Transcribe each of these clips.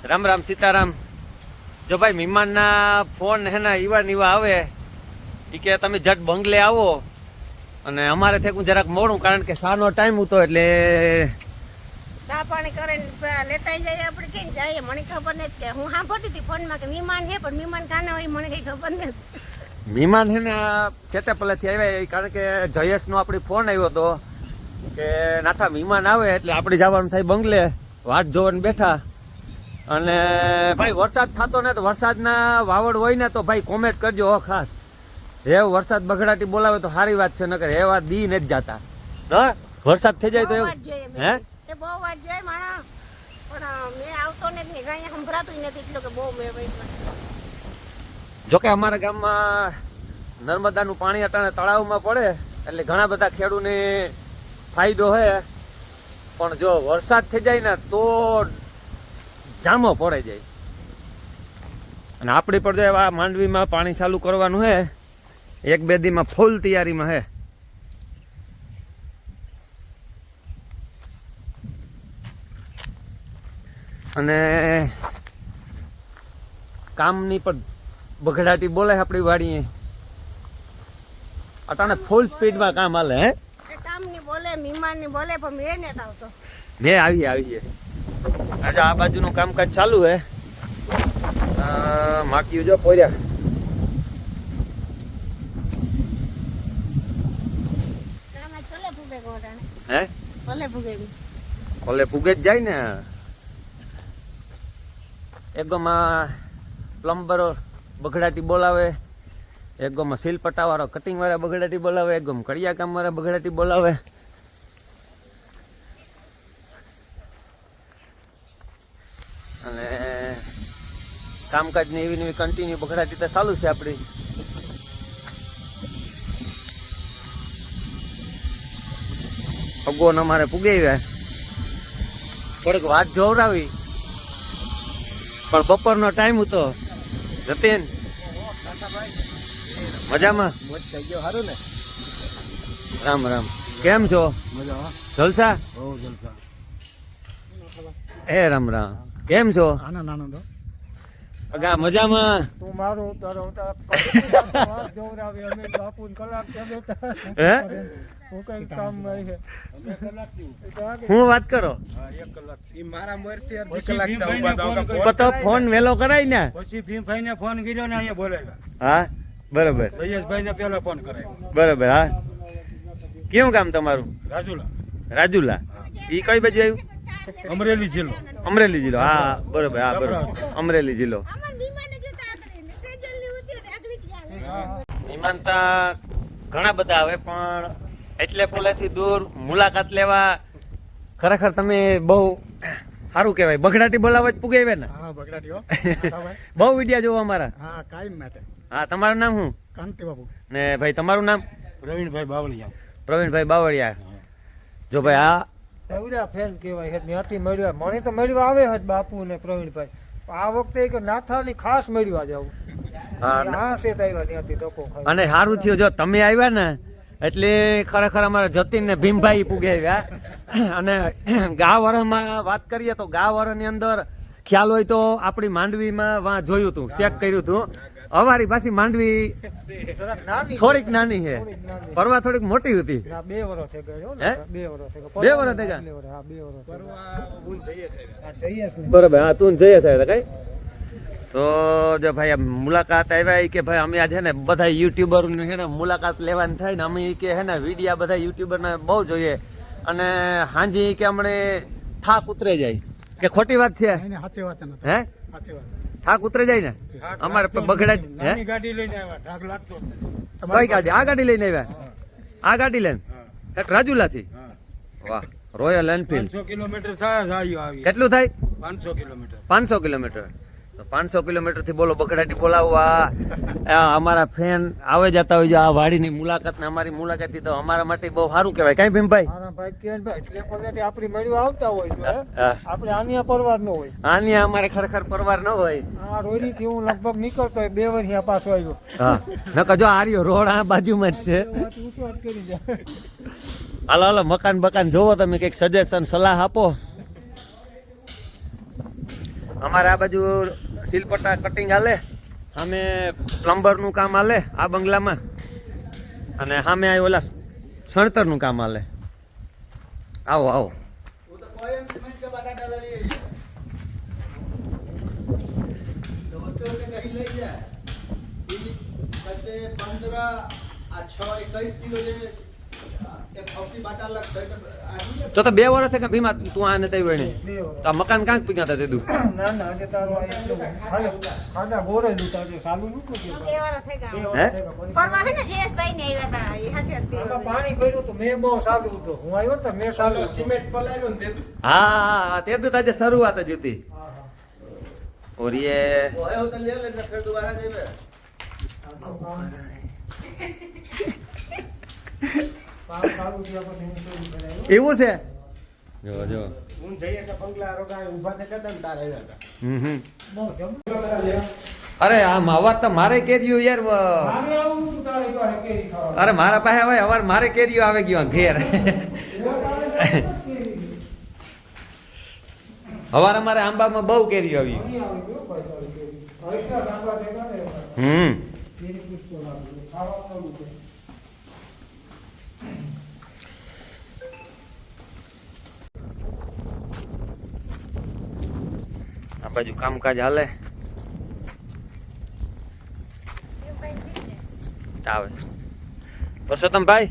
રામ રામ સીતારામ. જો ભાઈ મહેમાનના ફોન હે ને ઈવા આવે એ કે તમે જટ બંગલે આવો અને અમારે થેકું જરાક મોડું કારણ કે સાનો ટાઈમ હતો એટલે ચા પાણી કરીને લેતા જઈએ આપણે કઈ જઈએ મને ખબર નથી કે હું સાંભળતી હતી ફોનમાં કે મહેમાન છે પણ મહેમાન કાના હોય મને કઈ ખબર નથી. મહેમાન છે ને સેટેપલેથી આવ્યા કારણ કે જયેશનો આપણી ફોન આવ્યો હતો કે નાથા મહેમાન આવે એટલે આપણે જવાનું થાય બંગલે વાટ જોવાનું બેઠા અને ભાઈ વરસાદ થતો ને તો વરસાદના વાવડ હોય ને તો ભાઈ કોમેન્ટ કરજો હો ખાસ. હે વરસાદ બગડાટી બોલાવે તો સારી વાત છે નકર એ વાત દી નથી જાતા હા વરસાદ થઈ જાય તો એવું હે એ બહુ વાત જોઈએ માણા પણ મેં આવતો નથી ને અહીંયા સંભળાતું નથી એટલું કે બહુ મેં જોકે અમારા ગામમાં નર્મદાનું પાણી અટાણે તળાવમાં પડે એટલે ઘણા બધા ખેડૂતને ફાયદો હોય પણ જો વરસાદ થઈ જાય ને તો જામો પડે જાય અને આપણી પર જો આ માંડવીમાં પાણી ચાલુ કરવાનું હે એક બે દીમાં ફૂલ તૈયારીમાં હે. અને કામની પણ બગડાટી બોલાય આપણી વાડીએ અટાણે ફૂલ સ્પીડમાં કામ હાલે હે કામની બોલે મહેમાનની બોલે પણ મેં નથી આવતો. મેં આવીએ આજે આ બાજુનું કામકાજ ચાલુ હે માક્યું જો પોર્યા હે કોલે ફૂગે જ જાય ને એકમાં પ્લમ્બરો બગડાટી બોલાવે એકમાં સીલ પટાવાળો કટિંગ વાળા બગડાટી બોલાવે એકમ કડિયા કામ વાળા બગડાટી બોલાવે અને કામકાજ ને એવી નવી કન્ટિન્યુ બગડાટી તો ચાલુ છે આપણી. ભગવાન અમારે પુગાવ્યા થોડીક વાત જોવરાવી પણ બપોરનો ટાઈમ હતો. જતીન મજામાં સારું ને રામ રામ કેમ છો જલસા એ રામ રામ કેમ છો આનંદ આનંદ અગા મજામાં તું મારું તારો જોવરાવી અમે બાપુ કલાક હે હું કઈ કામ છે હું વાત કરો તો ફોન વેલો કરાય ને પછી ભીમભાઈ ને ફોન કર્યો ને અહીંયા બોલાવ્યા. હા બરોબર જયેશભાઈ ને પેલા ફોન કરાયો. બરોબર હા કેવું કામ તમારું રાજુલા ઈ કઈ બાજુ આવ્યું અમરેલી જિલ્લો હા બરોબર હા બરોબર અમરેલી જિલ્લો. મહેમાન ઘણા બધા આવે પણ એટલે પોલેથી દૂર મુલાકાત લેવા ખરેખર તમે બહુ સારું કહેવાય. બગડાટી બોલાવવા જ પુગાવે ને હા બગડાટીઓ બહુ વિડિયા જોવા અમારા. હા કાયમ માટે. હા તમારું નામ શું કાંતિ બાપુ ને ભાઈ તમારું નામ પ્રવીણભાઈ બાવળિયા. પ્રવીણભાઈ બાવળિયા. જો ભાઈ આ એવડા ફેન કહેવાય છે ત્યાંથી મળ્યા મને તો મળવા આવે છે બાપુ ને પ્રવીણભાઈ આ વખતે એક નાથાની ખાસ મળવા જાવ હા સેટ આવ્યા ત્યાંથી ધક્કો ખાઈ અને સારું થયું જો તમે આવ્યા ને એટલે ખરેખર અમારા જતીન ને ભીમભાઈ પૂગે આવ્યા. અને ગા વરમાં વાત કરીએ તો ગા વરની અંદર ખ્યાલ હોય તો આપણી માંડવીમાં વાં જોયું હતું ચેક કર્યું હતું અમારી પાછી માંડવી થોડીક નાની છે પરવા થોડીક મોટી હતી. 2 વર્ષ થઈ ગયો હે 2 વર્ષ થઈ બે વર્ષ થઈ ગયા હા 2 વર્ષ બરોબર હા તું જઈએ સાહેબ કઈ તો જો ભાઈ આ મુલાકાત આવ્યા કે ભાઈ અમે આજે ને બધા યુટ્યુબર છે ને મુલાકાત લેવાની થાય ને અમે કે હે ને વિડીયા બધા યુટ્યુબર ને બહુ જોઈએ અને હાંજી કે અમને થાક ઉતરે જાય કે ખોટી વાત છે સાચી વાત છે હે સાચી વાત થાક ઉતરે જાય ને અમારે બગડા હે ગાડી લઈને આવ્યા ઢાક લાગતો કઈ ગાડી આ ગાડી લઈને આવ્યા આ ગાડી લઈને રાજુલાથી વાહ રોયલ એનફિલ્ડ 500 કિલોમીટર થાય કેટલું થાય 500 કિલોમીટર 500 કિલોમીટર 500 કિલોમીટર થી બોલો બગડાટી બોલાવવા અમારા ફ્રેન્ડ આવે જતા હોય છે આ વાડીની મુલાકાત ને અમારી મુલાકાત તો અમારા માટે બહુ સારું કહેવાય કઈ ભીમભાઈ આપણી મળવા આવતા હોય આપણે આની પરવાર ન હોય આની અમારે ખરેખર પરવાર ન હોય આ રોડી થી હું લગભગ નીકળતો હોય 2 વર્ષ પાછો આવ્યો હા નકર જો આર્યો રોડ આ બાજુમાં જ છે હાલો મકાન બકાન જોવો તમે કઈક સજેશન સલાહ આપો અમારે આ બાજુ સિલપટ્ટા કટિંગ હાલે, સામે પ્લમ્બરનું કામ હાલે આ બંગલામાં, અને સામે આ ઓલા સણતરનું કામ હાલે. આવો આવો. તો 2 વર્ષ થયા ભીમા તું આ નથી આવ્યો તો આ મકાન કાંક પીગા હતા તેદું. ના ના આજે તારો આ એટલું ખાલી ખાડા ગોરેલું તાજે સાલું નતું કે બે વાર થઈ ગયા. હે ફરવા હે ને જયેશભાઈ ને આવ્યા હતા એ હાસ્ય આમાં પાણી ભર્યું તો મેં બહુ સાલું હતું. હું આવ્યો તો મેં સાલું સિમેન્ટ પલાવ્યો ને તેદું. હા તેદું તાજે શરૂઆત જ હતી. और ये એવું છે જો જો હું જઈએ છે બંગલા રોગા ઊભા થઈ ગયા ને તારે આવ્યા હતા. બહુ જબરદસ્ત. અરે આ અવાર તો મારે કેરીઓ યાર મારે આવું નતું તારી પાસે કેરી ખાવા. અરે મારા પાસે હવે અવાર મારે કેરીઓ આવે ગયો ઘેર. અવાર અમારે આંબામાં બહુ કેરીઓ આવી. અહીં આવી ગયો ભાઈ તારી કેરી. હવે એટલા સાંભળવા દેખા ને એમાં. કેરી પૂછતો લાગ્યો. ખાવાનું આવું છે. આ બાજુ કામકાજ હાલે આવે. પરસોત્તમભાઈ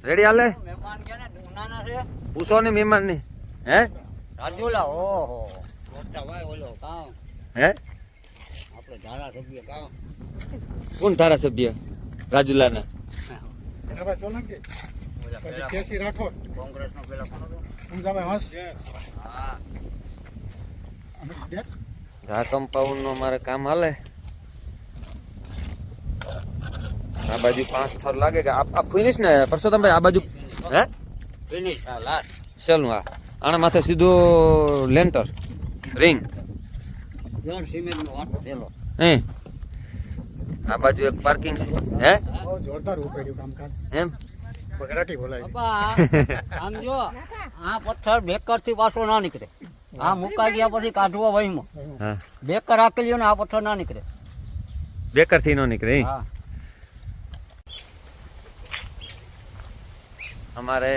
રેડી હાલે? પૂછો ને મહેમાન ની. હે રાજુલા ઓહો મોટા ભાઈ ઓલો કામ હે આપણે ધારાસભ્ય કામ કોણ ધારાસભ્ય રાજુલાના? હવે સોલંકી પછી કેસી રાઠોડ કોંગ્રેસનો પેલા કોણ હતો? સમજાવે હસ હા અમરીશ ડેક આ કમ્પાઉન્ડ નો મારે કામ હાલે. આ બાજુ 5 થર લાગે કે આ ફિનિશ ને પરસોત્તમભાઈ? આ બાજુ હે ફિનિશ હા લાસ્ટ ચલું આ આના માથે સીધો લેન્ટર રિંગ જોર સિમેન્ટનો વાટો પેલો હે. આ બાજુ એક પાર્કિંગ છે. હે બહુ જોરદાર ઉપાડ્યું કામકાજ એમ બગડાટી બોલાવી બાપા આમ જો આ પથ્થર બેકર થી પાછો ના નીકળે. આ મુકાઈ ગયા પછી કાઢવો વહીમાં હા બેકર રાખેલી ને આ પથ્થર ના નીકળે. બેકર થી નો નીકળે. હા અમારે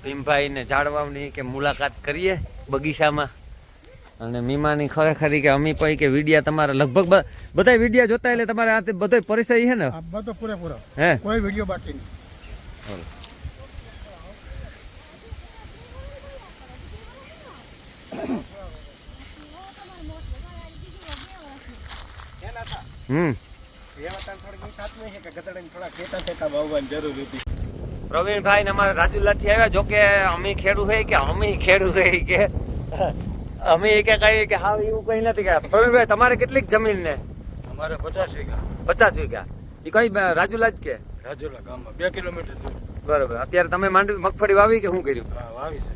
ભીમભાઈ ને જાળવાની કે મુલાકાત કરીએ બગીચામાં, અને મીમાની ખરેખરી કે અમી પઈ કે વિડિયા તમારા લગભગ બધા વિડિયા જોતા એટલે તમારે આ બધો પરિચય છે ને? આ બધો પૂરેપૂરો હે કોઈ વિડીયો બાકી નહીં. પ્રવીણભાઈ ને અમારે રાજુલા થી આવ્યા. જો કે અમે ખેડૂ હે કે અમે ખેડૂ હે કે અમે કે કઈ કે હા એવું કઈ નથી કે. પ્રવીણભાઈ તમારે કેટલીક જમીન ને? અમારે 50 વીઘા 50 વીઘા. એ કઈ રાજુલા જ કે? રાજુલા ગામમાં 2 કિલોમીટર દૂર. બરોબર. અત્યારે તમે માંડવી મગફળી વાવી કે શું કર્યું? હા વાવી છે.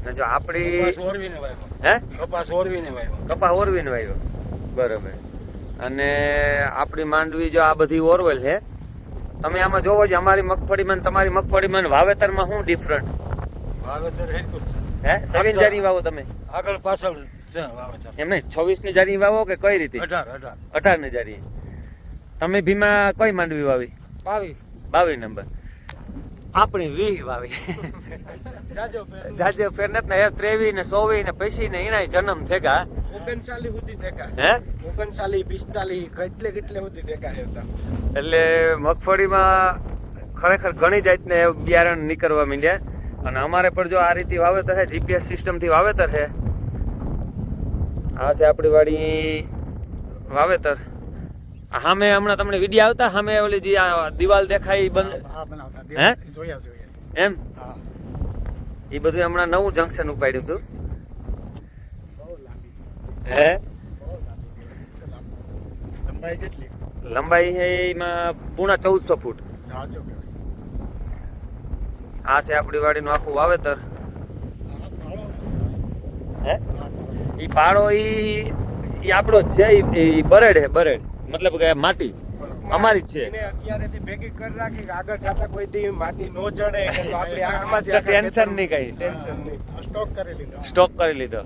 ને જો આપણી ઓરવીને વાવ્યો. હે કપાસ ઓરવીને વાવ્યો. કપા ઓરવીને વાવ્યો. બરોબર. અને આપણી માંડવી જો આ બધી ઓરવેલ છે. તમે આમાં જોવો છો અમારી મગફળીમાં ને તમારી મગફળીમાં વાવેતરમાં શું ડિફરન્ટ? વાવેતર હેરકું છે. હે 7 જારી વાવો તમે? આગળ પાછળ છે વાવેતર. એમ નહીં 26 ની જારી વાવો કે કઈ રીતે? 18 18 ની જારી. તમે ભીમા કઈ માંડવી વાવી? 22 નંબર. આપણી 20 વાવી. જાજો ફેર નથી ને 23 ને 24 ને પછી ને એના જન્મ થેગા 39 સુધી દેખા. હે 39 45 કેટલે સુધી દેખા હતા. એટલે મગફળીમાં ખરેખર ઘણી જાતને બિયારણ નીકળવા માંડ્યા. અને અમારે પણ જો આ રીતે વાવેતર છે, જીપીએસ સિસ્ટમ થી વાવેતર છે. આ છે આપણી વાડી વાવેતર. સામે હમણાં તમને વિડીયો આવતા સામે ઓલી જે આ દિવાલ દેખાય બંધ હા બનાવતા હે? જોયા એમ હા એ બધું હમણાં નવું જંકશન ઉપાડ્યું હતું. બહુ લાંબી હે લંબાઈ કેટલી લંબાઈ છે એમાં પૂણા 1400 ફૂટ. સાચો કહેવાય. આ છે આપણી વાડીનું આખું વાવેતર. હે ઈ પાડો ઈ આપણો જ છે. ઈ બરેડ છે, બરેડ મતલબ કે માટી અમારી જ છે. એને અત્યારેથી ભેગી કરી રાખી કે આગળ જતા કોઈ દી માટી નો ચડે કે તો આપણે આમાં જ ટેન્શન નહીં કઈ. ટેન્શન નહીં. સ્ટોક કરી લીધો. સ્ટોક કરી લીધો.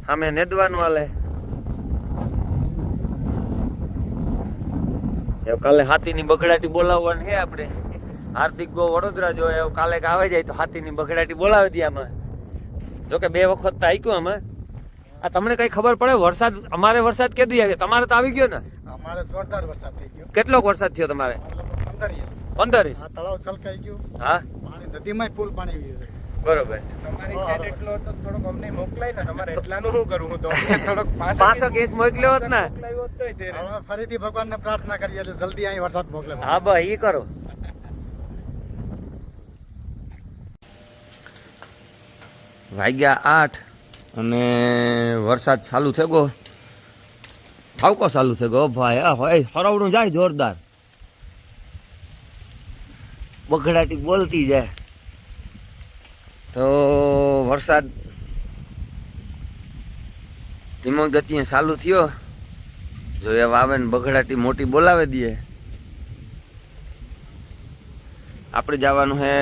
સામે નેદવાનું હાલે. એવું કાલે હાથીની બગડાટી બોલાવવાની છે આપણે. હાર્દિક ગો વડોદરા જો એવું કાલે આવે જાય તો હાથીની બગડાટી બોલાવી દે આમાં. જોકે 2 વખત તો આઈક્યું આમાં. આ તમને કઈ ખબર પડે વરસાદ? અમારે વરસાદ કેદી આવ્યો? તમારે તો આવી ગયો ને? અમારે જોરદાર વરસાદ થઈ ગયો. કેટલો વરસાદ થયો તમારે? 15 ઇંચ. આ તળાવ છલકાઈ ગયું. હા પાણી નદીમાં ફૂલ પાણી આવ્યું છે. બરોબર. તમારી સાઈડ એટલો તો થોડોક અમને મોકલાય ને. તમારે એટલાનું શું કરવું? તો થોડોક 500 કેસ મોકલ્યો હોત ને. મોકલાવ્યો હોત તોય તે રહે. હવે ફરીથી ભગવાનને પ્રાર્થના કરીએ એટલે જલ્દી અહીં વરસાદ મોકલે. હા ભાઈ એ કરો. વાગ્યા 8 અને વરસાદ ચાલુ થઈ ગયો. ઠાવકો ચાલુ થઈ ગયો ભાઈ. આ ભાઈ હરવડું જાય જોરદાર. બગડાટી બોલતી જાય. તો વરસાદ ધીમો ગતિએ ચાલુ થયો. જો એ આવે ને બગડાટી મોટી બોલાવે દે. આપણે જવાનું હે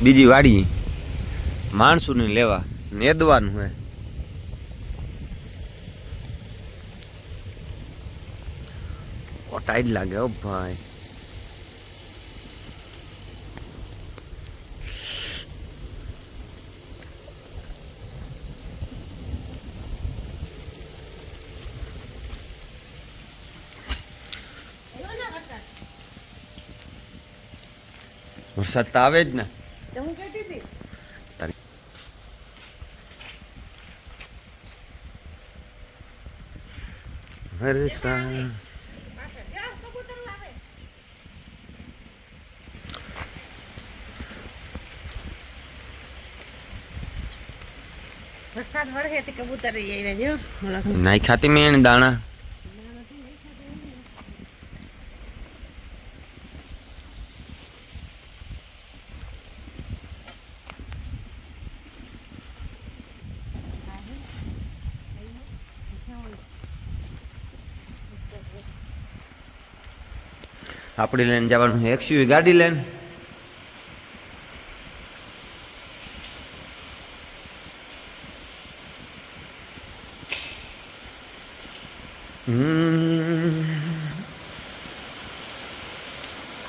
બીજી વાડી માણસોને લેવા. નેદવાનું હે. ટાઈટ લાગે હો ભાઈ. વરસાદ તો આવે જ ને. હું કહેતી હતી વરસાદ વરસાદ વરસે તે કબૂતર આવી જો નાઈ ખાતી મેં દાણા. આપણે લઈને જવાનું છે XUV ગાડી લઈને.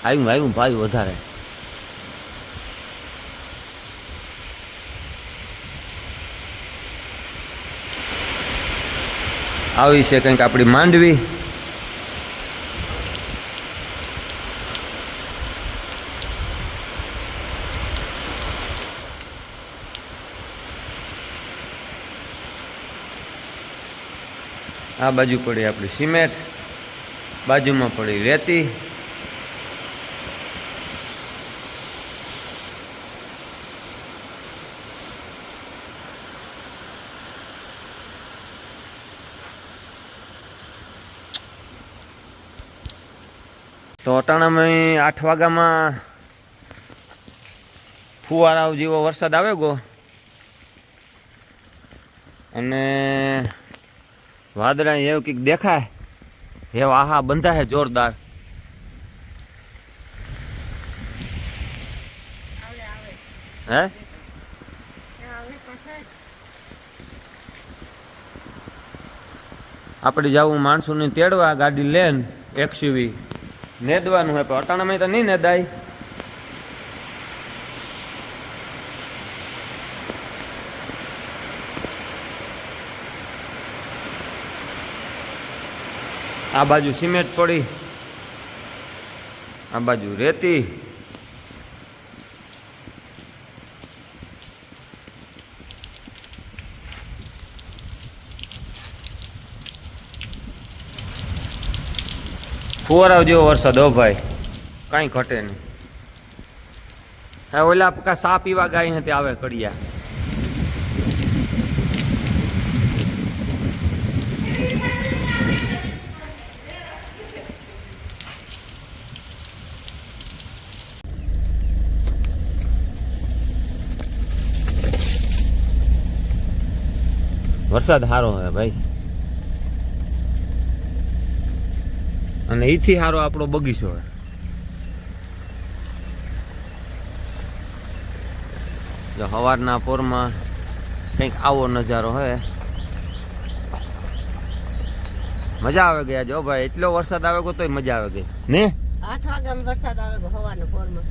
આવ્યું ભાઈ વધારે. આવી છે કંઈક આપણી માંડવી. આ બાજુ પડી આપણી સિમેન્ટ, બાજુમાં પડી રેતી. તો અટાણામાં 8 વાગ્યામાં ફુવારા જેવો વરસાદ આવે ગયો અને વાદળા એવું કંઈક દેખાય. એવા આહા બંધાય જોરદાર. હે આપણે જવું માણસોને તેડવા ગાડી લઈને XUV નેદવાનું હોય પણ અટાણામાં તો નહીં નેદાય. આ બાજુ સિમેન્ટ પડી, આ બાજુ રેતી. ફુવારા જેવો વરસાદ હો ભાઈ, કાંઈ ઘટે નહીં. હા ઓલા સા પીવા ગાય તે આવે કડિયા. વરસાદ સારો હે ભાઈ, અને એથી સારો આપણો બગીચો હે. જો સવારના પોરમાં કંઈક આવો નજારો હે. મજા આવે ગયા જો ભાઈ, એટલો વરસાદ આવે ગયો તોય મજા આવે ગઈ ને. 8 વાગ્યામાં વરસાદ આવે ગયો હવારના પોરમાં.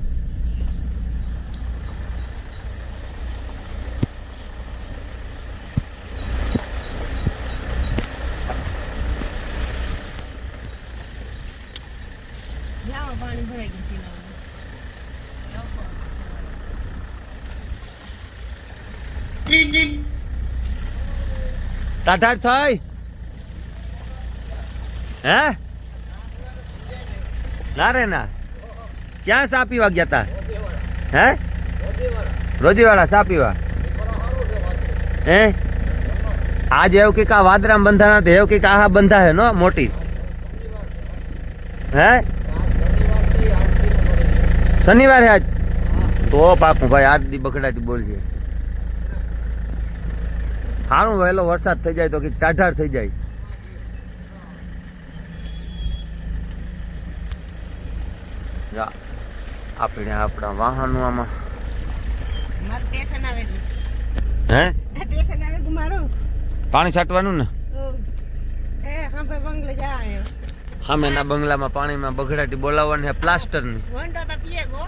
પાણી ભરાઈ ગયું ટાટા થઈ હે ના રે ના. ક્યાં સા પીવા ગયા તા? હે રોજીવાળા સા પીવા હે? આજે એવું કે વાદરામ બંધા નથી, એવું કે આહા બંધા હે નો મોટી હે. શનિવારે આજ તો પાપું ભાઈ આજ દી બગડાટી બોલજે. સારું વહેલો વરસાદ થઈ જાય તો કે ટાઢાર થઈ જાય. આપણે આપણા વાહનો આમાં સ્ટેશન આવે છે. હે સ્ટેશન આવે કે મારું પાણી છાંટવાનું ને. એ હા ભાઈ બંગલે જાય. સામેના બંગલામાં પાણીમાં બગડાટી બોલાવવાની પ્લાસ્ટરની. વંડો તો પીએ ગો.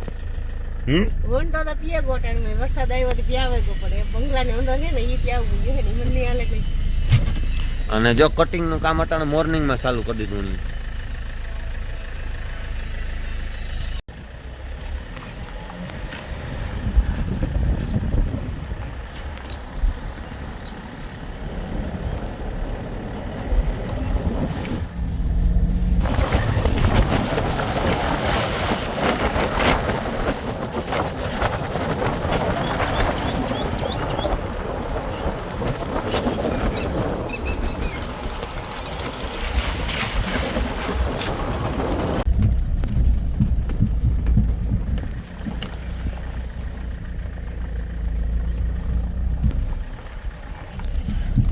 વંડો તો પીએ ગો ટાઈમ વરસાદ આવ્યો તો પીઆવે ગો પડે. બંગલાને અંદર છે ને એ પીઆવું જોઈએ ને મને નહીં હાલે કઈ. અને જો કટિંગનું કામ અટાણે મોર્નિંગમાં ચાલુ કરી દીધું.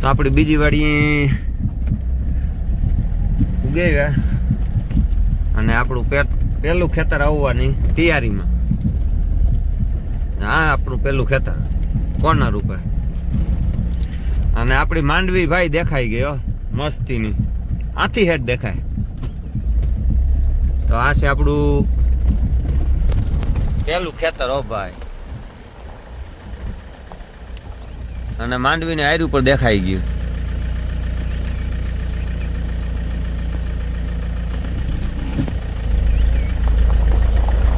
તો આપણી બીજી વાડી ઉગે અને આપણું પહેલું ખેતર આવવાની તૈયારીમાં. હા આપણું પહેલું ખેતર કોર્નર ઉપર. અને આપણી માંડવી ભાઈ દેખાઈ ગઈ હો મસ્તીની, આથી હેઠ દેખાય. તો આ છે આપણું પહેલું ખેતર હો ભાઈ. અને માંડવીને આયરું પર દેખાઈ ગયું.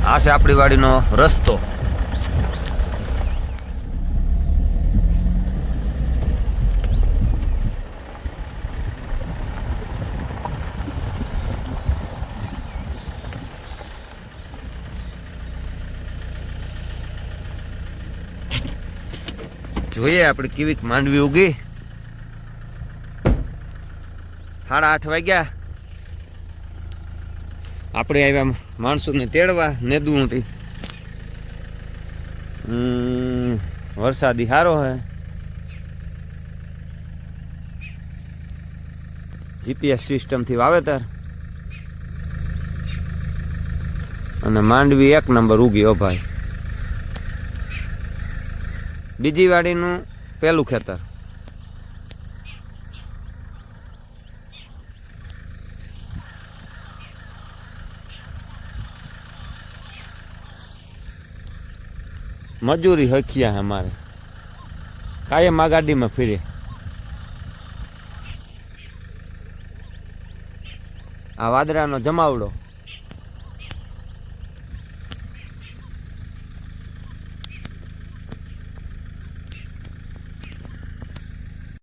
આ છે આપણી વાડીનો રસ્તો. જોઈએ આપણે કેવી માંડવી ઉગી. 8:30 વાગ્યા. આપણે આવ્યા માણસોને તેડવા નેદુંથી. વરસાદી સારો હે. જીપીએસ સિસ્ટમથી વાવેતર અને માંડવી 1 નંબર ઉગી હો ભાઈ. બીજી વાડીનું પહેલું ખેતર. મજૂરી હખિયા હે અમારે, કાયમ આ ગાડીમાં ફીરે. આ વાદળાનો જમાવડો.